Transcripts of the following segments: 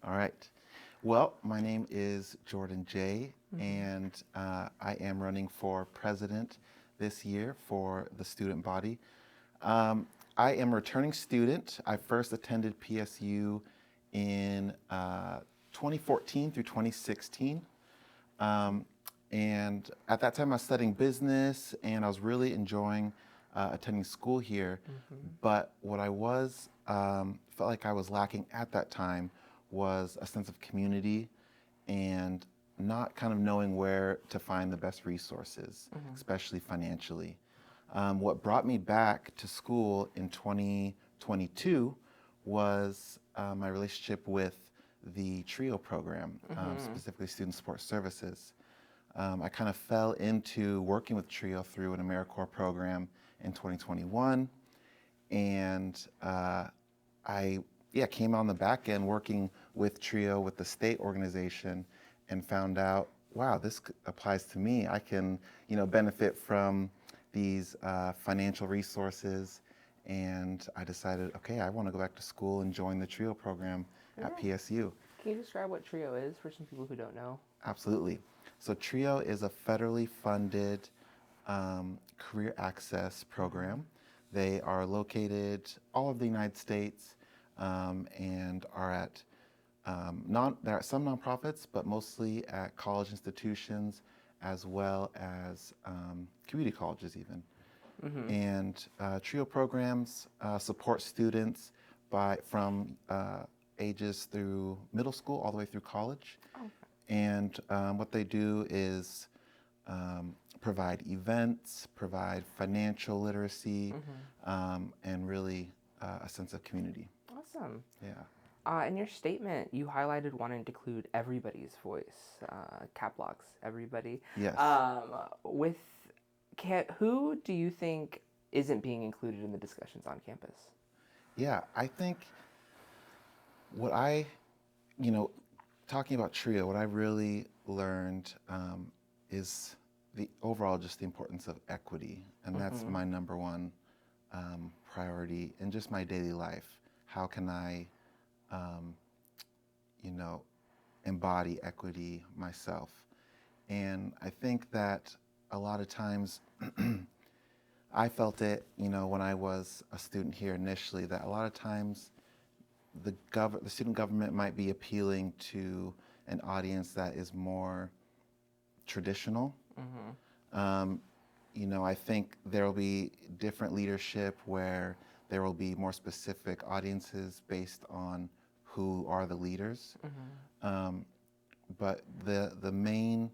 All right. Well, my name is Jordan Jay, Mm-hmm. and I am running for president this year for the student body. Um, I am a returning student. I first attended PSU in 2014 through 2016. Um, and at that time, I was studying business and I was really enjoying attending school here. Mm-hmm. But what I felt like I was lacking at that time was a sense of community and not kind of knowing where to find the best resources, Mm-hmm. especially financially. What brought me back to school in 2022 was my relationship with the TRIO program, Mm-hmm. specifically Student Support Services. I kind of fell into working with TRIO through an AmeriCorps program in 2021, and I came on the back end working with TRIO with the state organization, and found out, wow, applies to me. I can benefit from these financial resources, and I decided, okay, I want to go back to school and join the TRIO program at Yeah. PSU. Can you describe what TRIO is for some people who don't know? Absolutely. So TRIO is a federally funded career access Mm-hmm. program. They are located all over the United States, and are at there are some nonprofits, but mostly at college institutions as well as community colleges even. Mm-hmm. And TRIO programs support students from ages through middle school all the way through college. Oh. And what they do is provide events, provide financial literacy, Mm-hmm. and really a sense of community. Awesome. Yeah. In your statement, you highlighted wanting to include everybody's voice, cap locks, everybody. Yes. Um, with who do you think isn't being included in the discussions on campus? Yeah. I think what I, you know, talking about TRIO, what I really learned is just the importance of equity, and that's Mm-hmm. my number one priority in just my daily life. How can I, um, you know, embody equity myself? And I think that a lot of times I felt it, when I was a student here initially, that a lot of times the student government might be appealing to an audience that is more traditional. Mm-hmm. Um, I think there will be different leadership where there will be more specific audiences based on who are the leaders. Mm-hmm. Um, but the main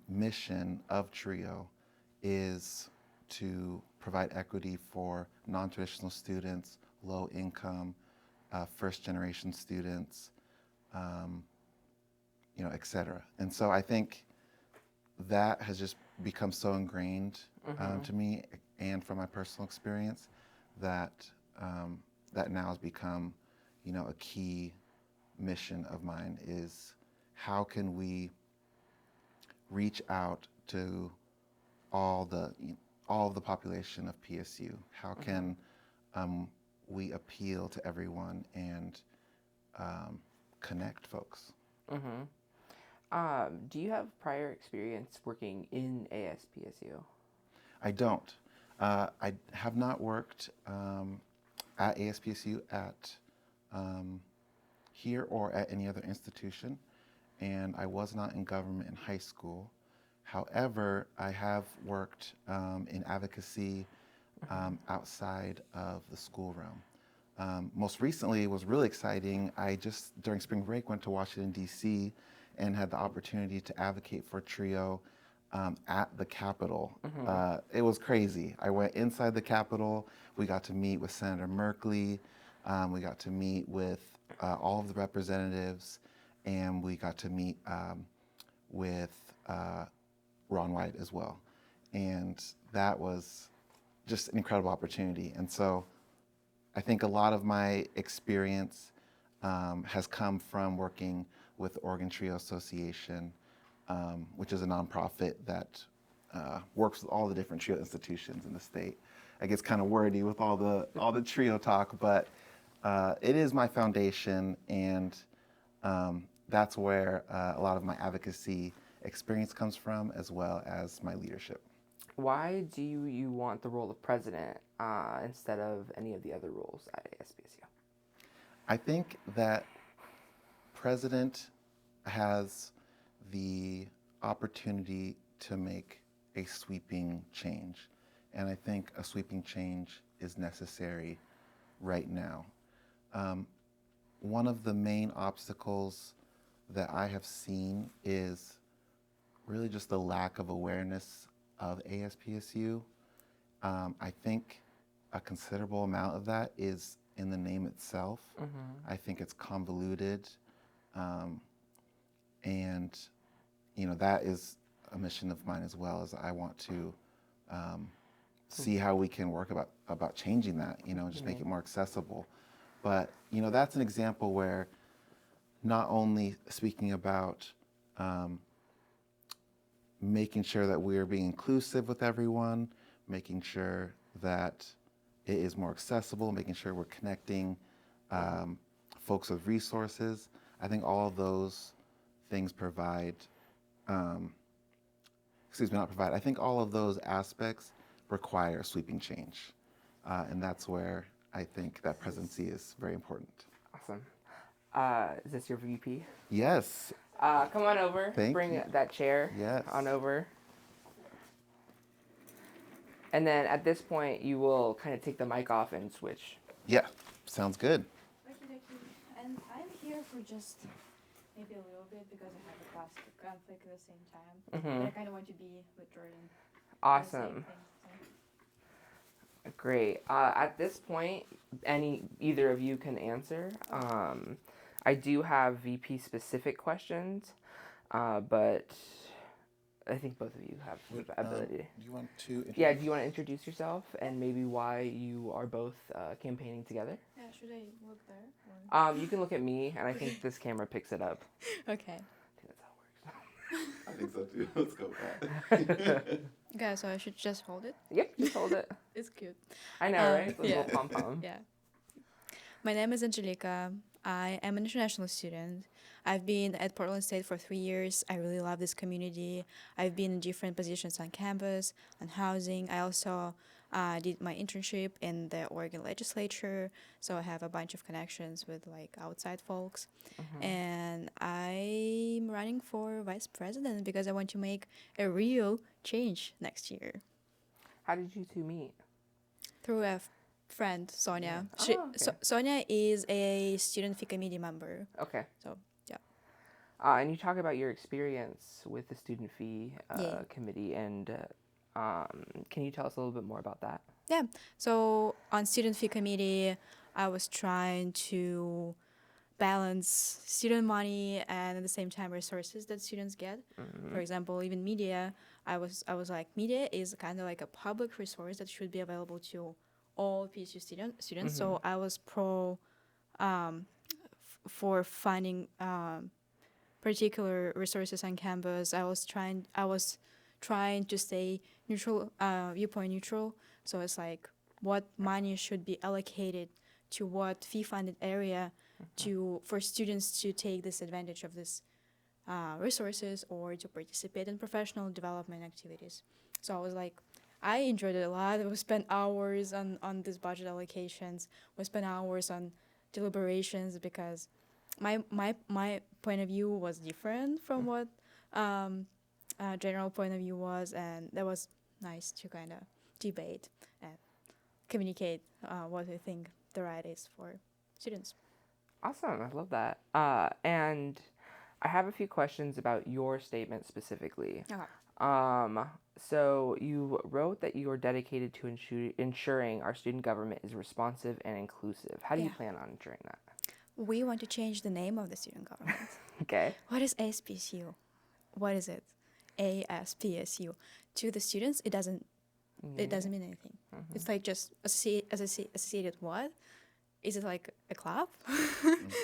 mission of TRIO is to provide equity for non-traditional students, low income, first generation students, um, et cetera. And so I think that has just become so ingrained Mm-hmm. to me, and from my personal experience, that um, that now has become, a key mission of mine is how can we reach out to all the all of the population of PSU? How Mm-hmm. can um, we appeal to everyone and um, connect folks? Mm-hmm. Do you have prior experience working in ASPSU? I don't. I have not worked at ASPSU at um, here or at any other institution, and I was not in government in high school. However, I have worked in advocacy Mm-hmm. outside of the school realm. Most recently, it was really exciting. I just, during spring break, went to Washington, D.C., and had the opportunity to advocate for TRIO at the Capitol. Mm-hmm. It was crazy. I went inside the Capitol. We got to meet with Senator Merkley. We got to meet with all of the representatives, and we got to meet with Ron White as well. And that was just an incredible opportunity. And so I think a lot of my experience has come from working with Oregon Trio Association, which is a nonprofit that works with all the different trio institutions in the state. I get kind of wordy with all the trio talk, but it is my foundation, and That's where a lot of my advocacy experience comes from, as well as my leadership. Why do you want the role of president instead of any of the other roles at ASPSU? I think that president has the opportunity to make a sweeping change. And I think a sweeping change is necessary right now. One of the main obstacles that I have seen is really just the lack of awareness of ASPSU. I think a considerable amount of that is in the name itself. I think it's convoluted, and that is a mission of mine as well. As I want to see how we can work about changing that. Just make it more accessible. But that's an example where not only speaking about making sure that we are being inclusive with everyone, making sure that it is more accessible, making sure we're connecting folks with resources. I think all of those things provide, not provide, I think all of those aspects require sweeping change. And that's where I think that presidency is very important. Awesome. Is this your VP? Yes. Come on over. Thank Bring you. that chair Yes. on over. And then at this point, you will kind of take the mic off and switch. Yeah, sounds good. Okay. And I'm here for just maybe a little bit because I have a class conflict at the same time. But I kind of want to be with Jordan. Awesome. Great. At this point, either of you can answer. I do have VP specific questions, but I think both of you have the ability. Do you want to? Yeah, do you want to introduce yourself and maybe why you are both campaigning together? Yeah, should I look there? Or? You can look at me, and I think this camera picks it up. Okay. I think that's how it works. I think so too. Let's go with that. Okay, so I should just hold it? Yep, just hold it. It's cute. I know, right? The yeah. little pom-pom. Yeah. My name is Angelika. I am an international student. I've been at Portland State for 3 years. I really love this community. I've been in different positions on campus, on housing. I also did my internship in the Oregon legislature, so I have a bunch of connections with outside folks. And I'm running for vice president because I want to make a real change next year. How did you two meet? Through a friend, Sonia. Yeah. Oh, okay. Sonia is a student fee committee member. Okay. So, yeah. And you talk about your experience with the student fee Yeah. committee, and can you tell us a little bit more about that? Yeah. So on student fee committee, I was trying to balance student money and at the same time resources that students get. For example, even media, I was like, media is kind of like a public resource that should be available to all PSU students. So I was pro for finding particular resources on campus. I was trying to stay neutral, viewpoint neutral. So it's like what money should be allocated to what fee-funded area for students to take this advantage of this resources or to participate in professional development activities. So I was like, I enjoyed it a lot. We spent hours on these budget allocations. We spent hours on deliberations because my point of view was different from what general point of view was, and that was nice to kind of debate and communicate what we think the right is for students. Awesome. I love that. And I have a few questions about your statement specifically. Okay. So you wrote that you are dedicated to ensuring our student government is responsive and inclusive. How do you Yeah. plan on ensuring that? We want to change the name of the student government. Okay. What is ASPSU? What is it? ASPSU. To the students, it doesn't mean anything. It's like just associated what? Is it like a club?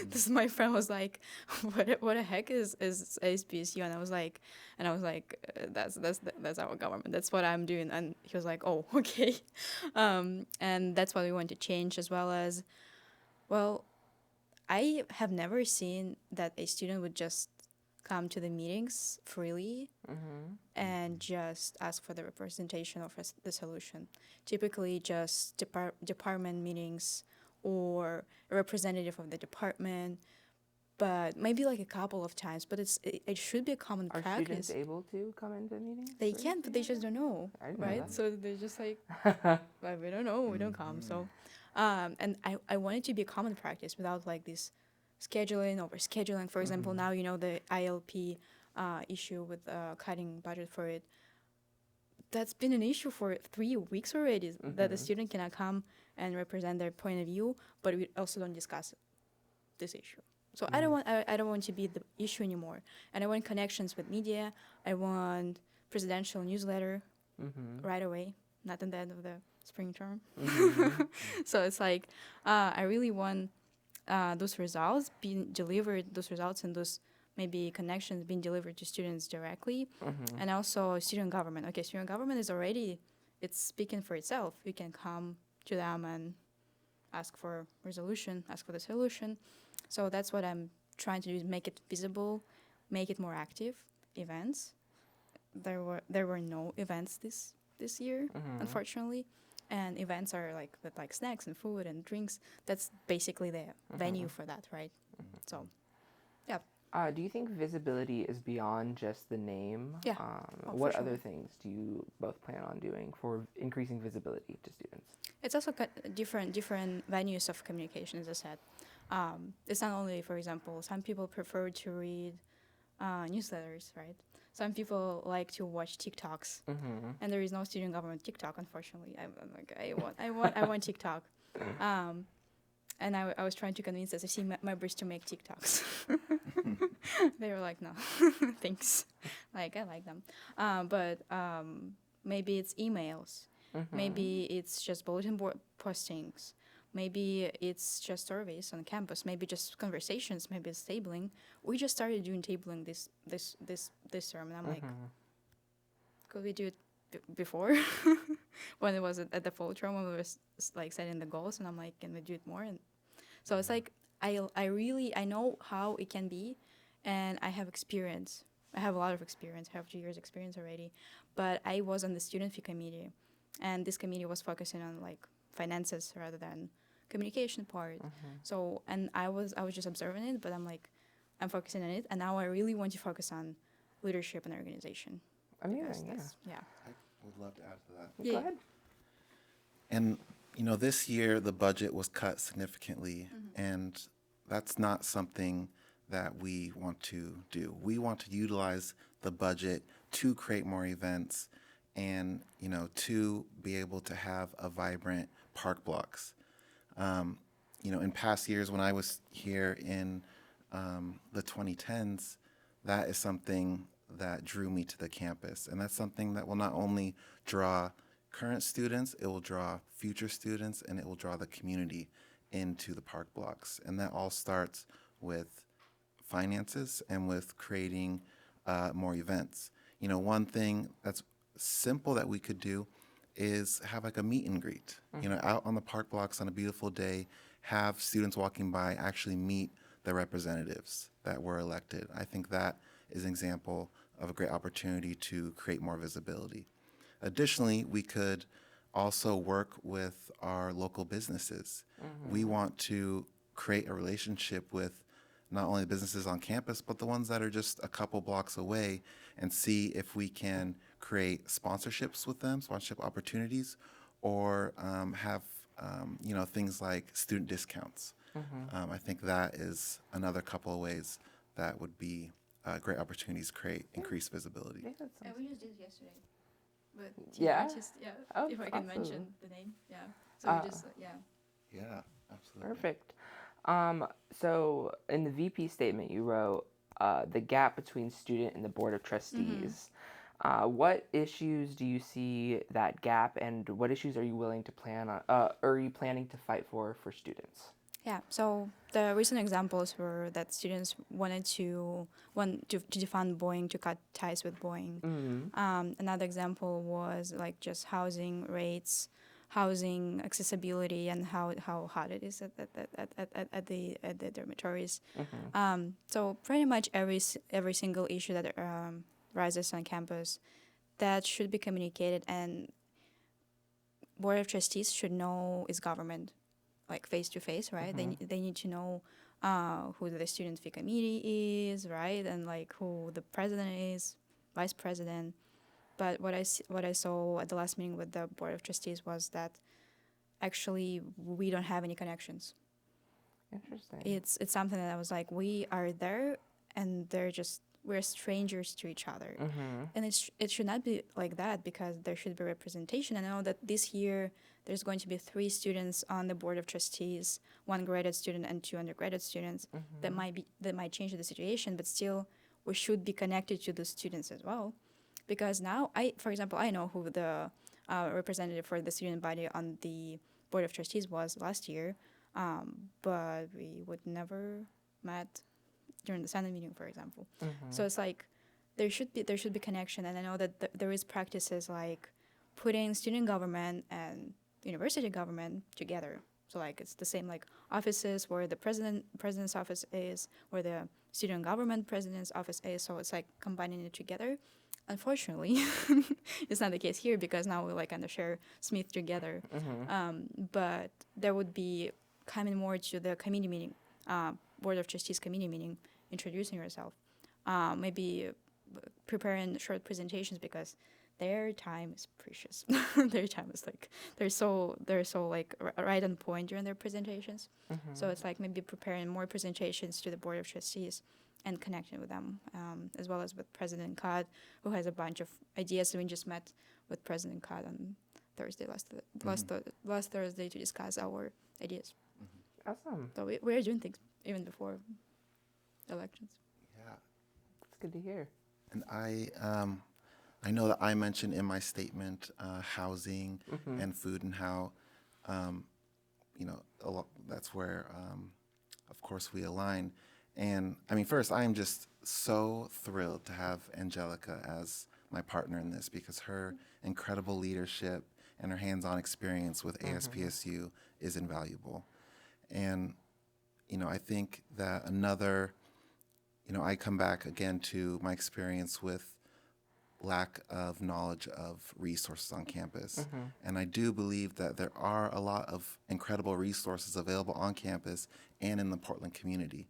This my friend was like, what the heck is ASPSU? And I was like, that's our government. That's what I'm doing. And he was like, oh, okay. And that's what we want to change, as well as, well, I have never seen that a student would just come to the meetings freely and just ask for the representation of the solution. Typically, just department meetings or a representative of the department, but maybe like a couple of times. But it should be a common Are practice. students able to come into meetings? They can, but they just don't know, I didn't know right? that. So they're just like, well, we don't know, we don't come. So, and I want it to be a common practice without like this scheduling, over scheduling. For example, now you know the ILP issue with cutting budget for it. That's been an issue for 3 weeks already. That the student cannot come and represent their point of view, but we also don't discuss this issue. So I don't want to be the issue anymore, and I want connections with media. I want presidential newsletter right away, not at the end of the spring term. So it's like I really want those results being delivered, those results and those maybe connections being delivered to students directly, and also student government. Okay, student government is already, it's speaking for itself. You can come to them and ask for resolution, ask for the solution. So that's what I'm trying to do, is make it visible, make it more active. Events. There were no events this year, unfortunately. And events are like with like snacks and food and drinks. That's basically the venue for that, right? So, yeah. Do you think visibility is beyond just the name? Yeah. What for other sure. things do you both plan on doing for increasing visibility to students? It's also different venues of communication, as I said. It's not only, for example, some people prefer to read newsletters, right? Some people like to watch TikToks, and there is no student government TikTok, unfortunately. I'm like, I want TikTok. And I was trying to convince SFC members to make TikToks. They were like, no, thanks. Like, I like them. But maybe it's emails. Maybe it's just bulletin board postings. Maybe it's just surveys on campus. Maybe just conversations. Maybe it's tabling. We just started doing tabling this term, and I'm like, could we do it before? When it was at the fall term, when we were like setting the goals, and I'm like, can we do it more? And so it's like I know how it can be, and I have experience. I have a lot of experience. I have 2 years experience already, but I was on the student fee committee, and this committee was focusing on like finances rather than communication part. So, and I was just observing it, but I'm like, I'm focusing on it, and now I really want to focus on leadership and organization. Amazing, Yeah. I would love to add to that. Go ahead. And, this year the budget was cut significantly, and that's not something that we want to do. We want to utilize the budget to create more events and, to be able to have a vibrant park blocks. In past years when I was here in the 2010s, that is something that drew me to the campus. And that's something that will not only draw current students, it will draw future students, and it will draw the community into the park blocks. And that all starts with finances and with creating more events. One thing that's simple that we could do is have like a meet and greet, out on the park blocks on a beautiful day, have students walking by actually meet the representatives that were elected. I think that is an example of a great opportunity to create more visibility. Additionally, we could also work with our local businesses. We want to create a relationship with not only the businesses on campus, but the ones that are just a couple blocks away, and see if we can create sponsorships with them, sponsorship opportunities, or have things like student discounts. I think that is another couple of ways that would be great opportunities to create increased visibility. Yeah, that Yeah, sounds- we just did it yesterday. But Yeah? Oh, if I can awesome. mention the name, yeah. So we just, Yeah, absolutely. Perfect. So in the VP statement you wrote, the gap between student and the board of trustees. What issues do you see that gap, and what issues are you willing to plan on? Are you planning to fight for students? Yeah, so the recent examples were that students want to defund Boeing, to cut ties with Boeing. Another example was like just housing rates, housing accessibility and how hot it is at the dormitories. So pretty much every single issue that rises on campus, that should be communicated, and board of trustees should know is government, like face to face, right? They need to know who the student fee committee is, right, and like who the president is, vice president. But what I saw at the last meeting with the board of trustees was that actually we don't have any connections. Interesting. It's something that I was like, we are there, and we're strangers to each other, and it should not be like that, because there should be representation. I know that this year there's going to be 3 students on the board of trustees, 1 graduate student and 2 undergraduate students. That might change the situation, but still we should be connected to the students as well, because now for example, I know who the representative for the student body on the board of trustees was last year, but we would never met during the Senate meeting, for example. So it's like there should be connection, and I know that there is practices like putting student government and university government together. So like it's the same like offices where the president's office is, where the student government president's office is. So it's like combining it together. Unfortunately, it's not the case here, because now we like kind of share Smith together. But there would be coming more to the committee meeting, board of trustees committee meeting, introducing yourself, maybe preparing short presentations, because their time is precious. Their time is like they're so like right on point during their presentations. So it's like maybe preparing more presentations to the board of trustees and connecting with them, as well as with President Cod, who has a bunch of ideas. So we just met with President Cod on Thursday, last Thursday, to discuss our ideas. Awesome. So we are doing things even before elections. Yeah. It's good to hear. And I know that I mentioned in my statement housing and food, and how, that's where, of course, we align. And I mean, first, I am just so thrilled to have Angelika as my partner in this, because her incredible leadership and her hands-on experience with ASPSU is invaluable. And, I think that I come back again to my experience with lack of knowledge of resources on campus. And I do believe that there are a lot of incredible resources available on campus and in the Portland community.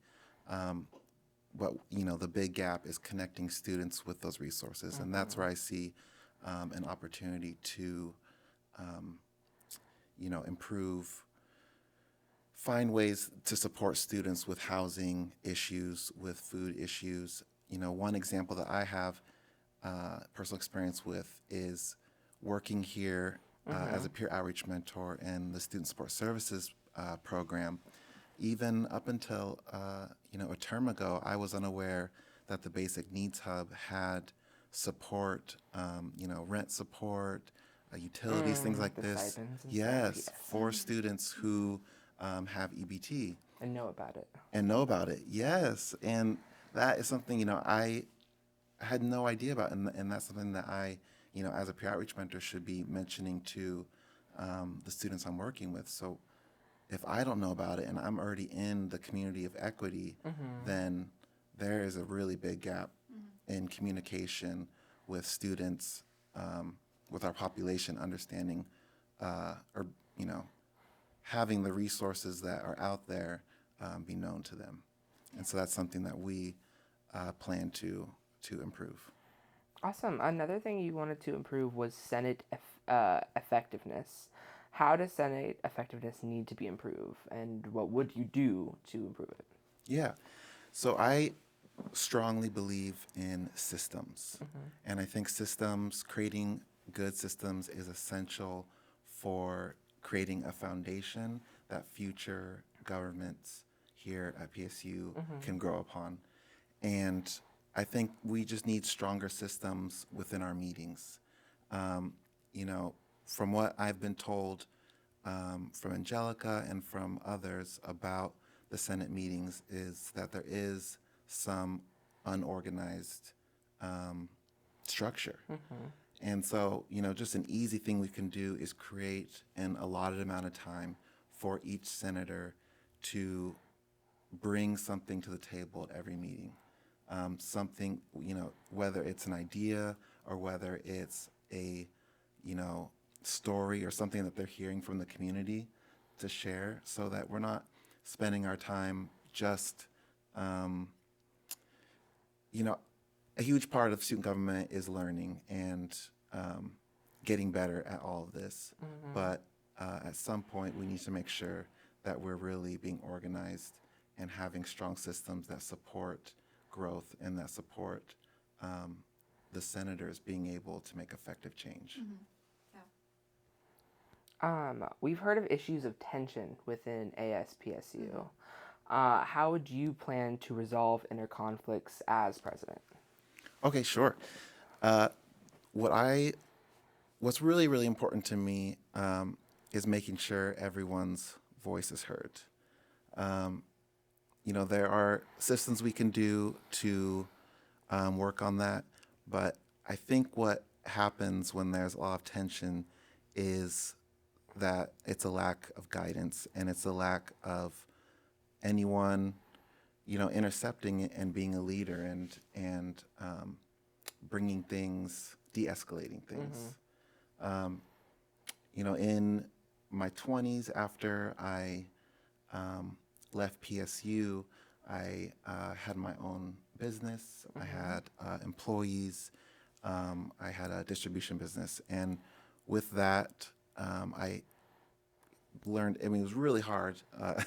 But, the big gap is connecting students with those resources. And that's where I see an opportunity to, improve, find ways to support students with housing issues, with food issues. One example that I have personal experience with is working here as a peer outreach mentor in the Student Support Services program. Even up until a term ago, I was unaware that the Basic Needs Hub had support, rent support, utilities, things like The this. stipends and Yes, stuff, for students who have EBT. And know about it. And know about it, yes. And that is something, I had no idea about. And that's something that I, as a peer outreach mentor, should be mentioning to the students I'm working with. So if I don't know about it and I'm already in the community of equity, then there is a really big gap in communication with students, with our population, understanding or, having the resources that are out there be known to them. And so that's something that we plan to improve. Awesome. Another thing you wanted to improve was Senate effectiveness. How does Senate effectiveness need to be improved, and what would you do to improve it? Yeah. So I strongly believe in systems. And I think creating good systems is essential for creating a foundation that future governments here at PSU can grow upon. And I think we just need stronger systems within our meetings. From what I've been told from Angelika and from others about the Senate meetings, is that there is some unorganized structure. And so, just an easy thing we can do is create an allotted amount of time for each senator to bring something to the table at every meeting. Something, whether it's an idea or whether it's a, story or something that they're hearing from the community to share, so that we're not spending our time just, a huge part of student government is learning and getting better at all of this. But at some point, we need to make sure that we're really being organized and having strong systems that support growth and that support the senators being able to make effective change. We've heard of issues of tension within ASPSU. How would you plan to resolve inner conflicts as president? Okay, sure. What's really, really important to me is making sure everyone's voice is heard. There are systems we can do to work on that, but I think what happens when there's a lot of tension is that it's a lack of guidance, and it's a lack of anyone, intercepting it and being a leader and bringing things, de-escalating things. In my 20s, after I left PSU, I had my own business. I had employees. I had a distribution business, and with that, I learned. I mean, it was really hard,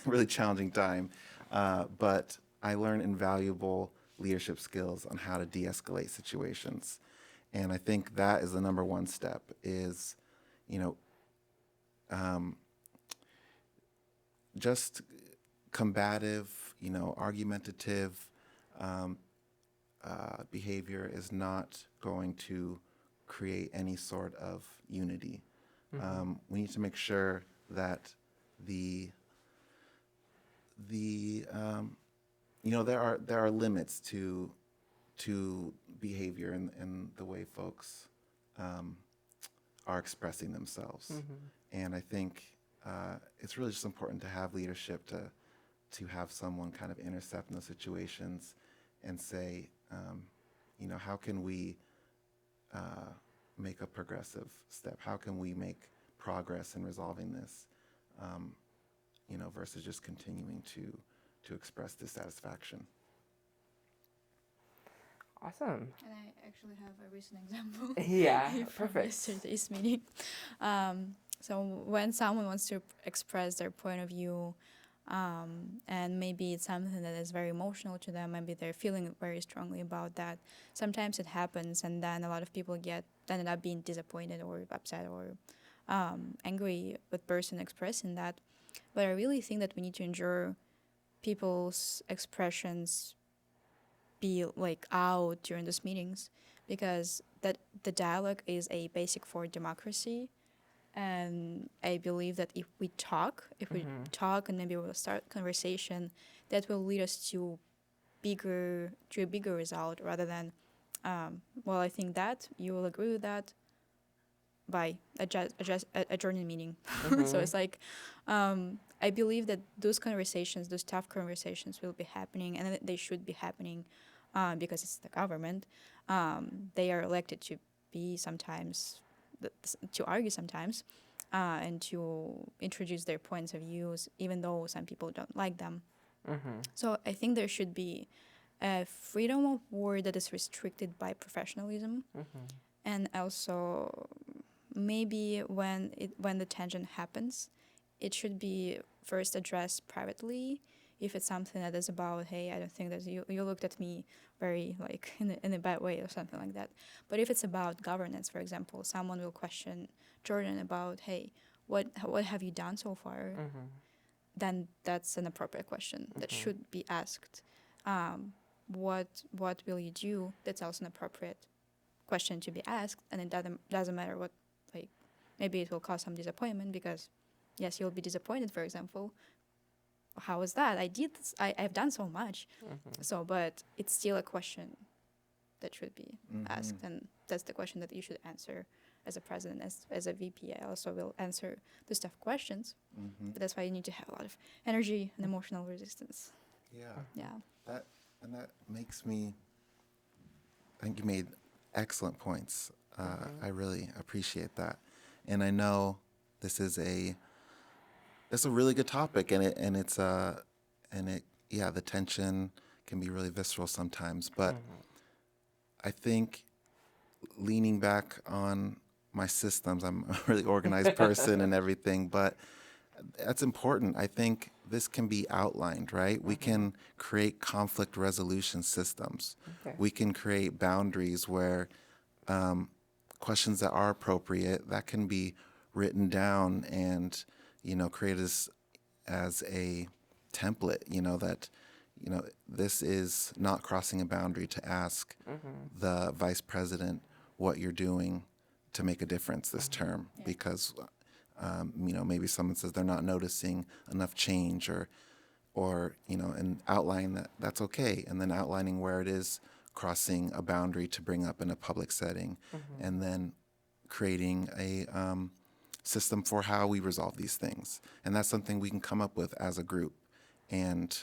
really challenging time, but I learned invaluable leadership skills on how to de-escalate situations, and I think that is the number one step. Is, just combative, argumentative behavior is not going to create any sort of unity. We need to make sure that there are limits to behavior and the way folks are expressing themselves. And I think it's really just important to have leadership to have someone kind of intercept in those situations and say, how can we make a progressive step? How can we make progress in resolving this? Versus just continuing to express dissatisfaction. Awesome. And I actually have a recent example. Yeah, from perfect. yesterday's meeting. So when someone wants to express their point of view, and maybe it's something that is very emotional to them, maybe they're feeling very strongly about that. Sometimes it happens, and then a lot of people ended up being disappointed or upset or angry with person expressing that. But I really think that we need to ensure people's expressions be out during those meetings, because that the dialogue is a basic for democracy. And I believe that if we talk and maybe we'll start conversation, that will lead us to a bigger result, rather than I think that you will agree with that by adjourning meeting. So it's I believe that those tough conversations will be happening, and they should be happening, because it's the government. They are elected to be sometimes, to argue sometimes, and to introduce their points of views, even though some people don't like them. So I think there should be a freedom of word that is restricted by professionalism, and also maybe when the tension happens, it should be first addressed privately. If it's something that is about, hey, I don't think that you looked at me very in a bad way or something like that. But if it's about governance, for example, someone will question Jordan about, hey, what have you done so far? Then that's an appropriate question that should be asked. What will you do? That's also an appropriate question to be asked, and it doesn't matter what, maybe it will cause some disappointment, because yes, you'll be disappointed, for example. How is that? I did this. I've done so much. So, but it's still a question that should be asked, and that's the question that you should answer as a president, as a VP. I also will answer those tough questions, but that's why you need to have a lot of energy and emotional resistance. Yeah. Yeah. That makes me. I think you made excellent points. I really appreciate that, and I know this is a really good topic, and the tension can be really visceral sometimes. But I think leaning back on my systems, I'm a really organized person and everything, but that's important. I think this can be outlined, right? We can create conflict resolution systems. Okay. We can create boundaries where questions that are appropriate, that can be written down and, created as a template, that, this is not crossing a boundary to ask the vice president what you're doing to make a difference this term because maybe someone says they're not noticing enough change or and outlining that's okay, and then outlining where it is crossing a boundary to bring up in a public setting, and then creating a system for how we resolve these things. And that's something we can come up with as a group and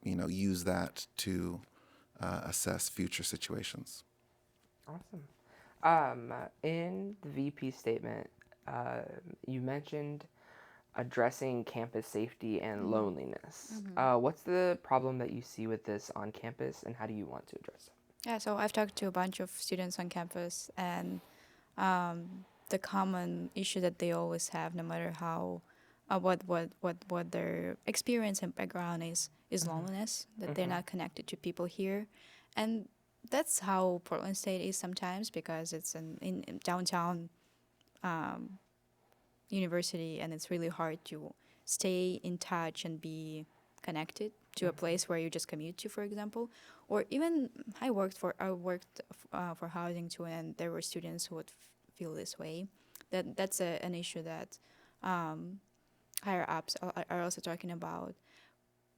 use that to assess future situations. Awesome. In the VP statement, you mentioned addressing campus safety and loneliness. What's the problem that you see with this on campus, and how do you want to address it? Yeah, so I've talked to a bunch of students on campus, and the common issue that they always have, no matter how what their experience and background is loneliness, that they're not connected to people here, and that's how Portland State is sometimes, because it's in downtown university, and it's really hard to stay in touch and be connected to a place where you just commute to, for example. Or even I worked for housing too, and there were students who would feel this way. That's an issue that higher ups are also talking about.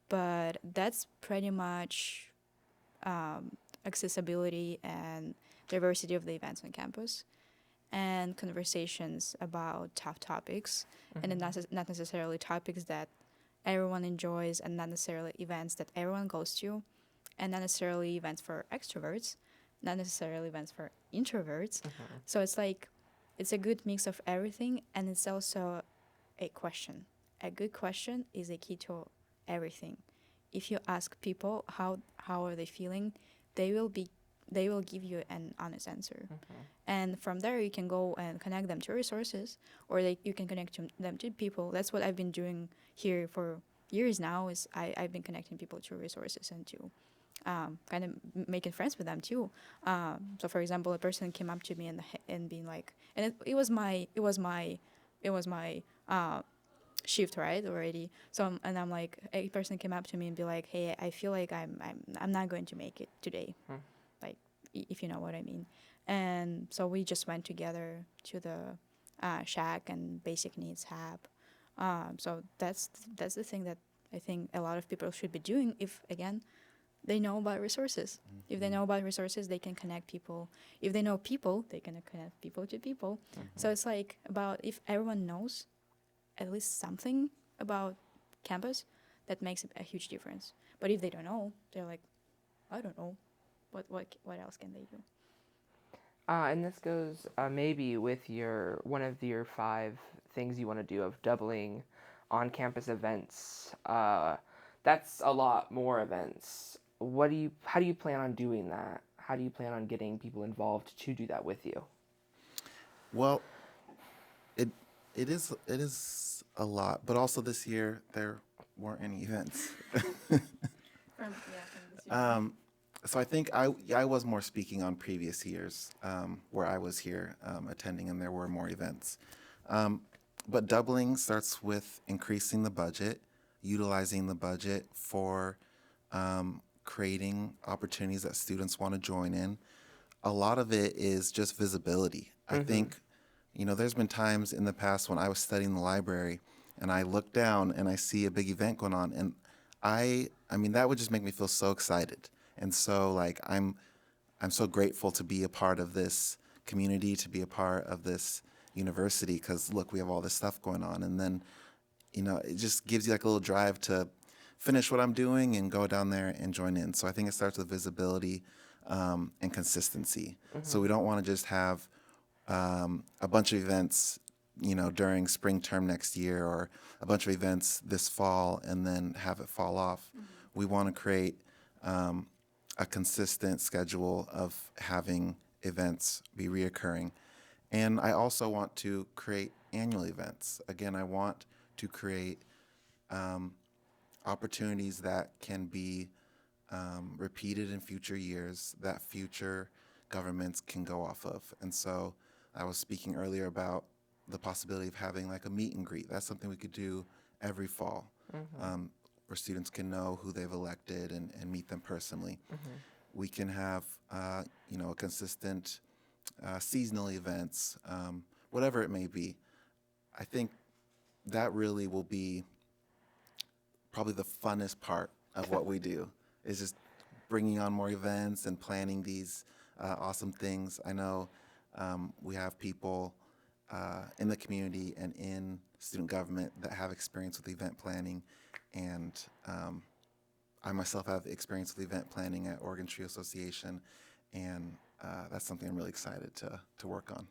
But that's pretty much accessibility and diversity of the events on campus, and conversations about tough topics, and then not necessarily topics that everyone enjoys, and not necessarily events that everyone goes to, and not necessarily events for extroverts, not necessarily events for introverts. So it's like, it's a good mix of everything, and it's also a question. A good question is a key to everything. If you ask people how are they feeling, they will give you an honest answer. And from there, you can go and connect them to resources, or you can connect them to people. That's what I've been doing here for years now, is I've been connecting people to resources and to kind of making friends with them too. So for example, a person came up to me and being like, and it was my shift, right, already. So and I'm like, a person came up to me and be like, hey, I feel like I'm not going to make it today, like, if you know what I mean. And so we just went together to the shack and basic needs hub. So that's the thing that I think a lot of people should be doing, if again they know about resources. If they know about resources, they can connect people. If they know people, they can connect people to people. So it's like, about if everyone knows at least something about campus, that makes a huge difference. But if they don't know, they're like, I don't know, what else can they do? And this goes maybe with one of your 5 things you want to do of doubling on-campus events. That's a lot more events. How do you plan on doing that? How do you plan on getting people involved to do that with you? Well, it is a lot, but also this year there weren't any events. So I think I was more speaking on previous years where I was here attending, and there were more events. But doubling starts with increasing the budget, utilizing the budget for creating opportunities that students want to join in. A lot of it is just visibility. I think, there's been times in the past when I was studying the library and I look down and I see a big event going on, and I mean, that would just make me feel so excited. And so, like, I'm I'm so grateful to be a part of this community, to be a part of this university, because look, we have all this stuff going on. And then, it just gives you like a little drive to finish what I'm doing and go down there and join in. So I think it starts with visibility and consistency. So we don't want to just have a bunch of events, during spring term next year, or a bunch of events this fall and then have it fall off. We want to create a consistent schedule of having events be reoccurring. And I also want to create annual events. Again, I want to create opportunities that can be repeated in future years, that future governments can go off of. And so I was speaking earlier about the possibility of having like a meet and greet. That's something we could do every fall, where students can know who they've elected and meet them personally. We can have, a consistent seasonal events, whatever it may be. I think that really will be probably the funnest part of what we do, is just bringing on more events and planning these awesome things. I know we have people in the community and in student government that have experience with event planning, and I myself have experience with event planning at Oregon Trio Association, and that's something I'm really excited to work on.